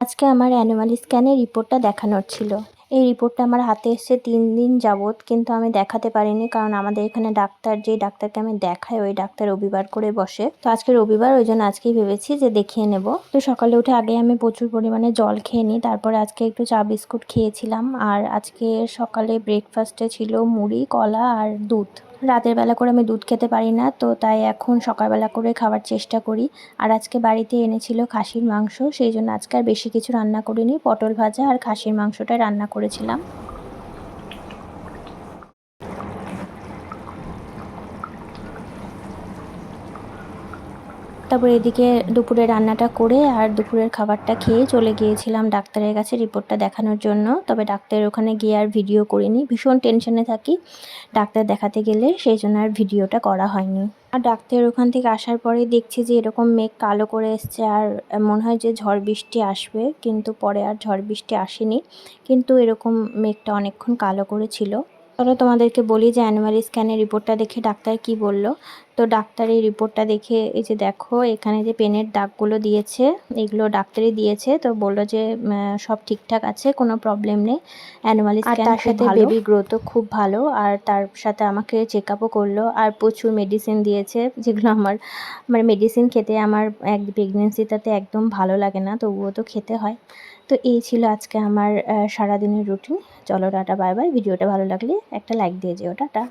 আজকে আমার অ্যানুয়াল স্ক্যানের রিপোর্টটা দেখানোর ছিল। এই রিপোর্টটা আমার হাতে এসছে ৩ দিন যাবত, কিন্তু আমি দেখাতে পারিনি কারণ আমাদের এখানে যেই ডাক্তারকে আমি দেখাই ওই ডাক্তার রবিবার করে বসে। তো আজকে রবিবার, ওই জন্য আজকেই ভেবেছি যে দেখিয়ে নেব। তো সকালে উঠে আগে আমি প্রচুর পরিমাণে জল খেয়ে নিই, তারপরে আজকে একটু চা বিস্কুট খেয়েছিলাম। আর আজকে সকালে ব্রেকফাস্টে ছিল মুড়ি, কলা আর দুধ। রাতের বেলা করে আমি দুধ খেতে পারি না, তো তাই এখন সকালবেলা করে খাওয়ার চেষ্টা করি। আর আজকে বাড়িতে এনেছিল খাসির মাংস, সেই জন্য আজকে আর বেশি কিছু রান্না করিনি, পটল ভাজা আর খাসির মাংসটাই রান্না করেছিলাম। তারপর এদিকে দুপুরে রান্নাটা করে আর দুপুরের খাবারটা খেয়ে চলে গিয়েছিলাম ডাক্তারের কাছে রিপোর্টটা দেখানোর জন্য। তবে ডাক্তারের ওখানে গিয়ে আর ভিডিও করিনি, ভীষণ টেনশনে থাকি ডাক্তার দেখাতে গেলে, সেই জন্য আর ভিডিওটা করা হয়নি। আর ডাক্তারের ওখান থেকে আসার পরে দেখছি যে এরকম মেঘ কালো করে এসছে, আর মনে হয় যে ঝড় বৃষ্টি আসবে, কিন্তু পরে আর ঝড় বৃষ্টি আসেনি। কিন্তু এরকম মেঘটা অনেকক্ষণ কালো করে ছিল। চলো তোমাদেরকে বলি যে অ্যানুয়াল স্ক্যানের রিপোর্টটা দেখে ডাক্তার কি বলল। তো ডাক্তার এই রিপোর্টটা দেখে, এই যে দেখো এখানে যে পেনের দাগগুলো দিয়েছে, এগুলো ডাক্তারই দিয়েছে। তো বললো যে সব ঠিকঠাক আছে, কোনো প্রবলেম নেই, অ্যানুয়াল স্ক্যান তার সাথে বেবি গ্রোথও খুব ভালো। আর তার সাথে আমাকে চেক আপও করলো আর প্রচুর মেডিসিন দিয়েছে, যেগুলো আমার মানে মেডিসিন খেতে আমার প্রেগনেন্সিটাতে একদম ভালো লাগে না, তবুও তো খেতে হয়। তো এই ছিল আজকে আমার সারাদিনের রুটিন। চলো টাটা, বাই বাই। ভিডিওটা ভালো লাগলে একটা লাইক দিয়ে যেও। টাটা।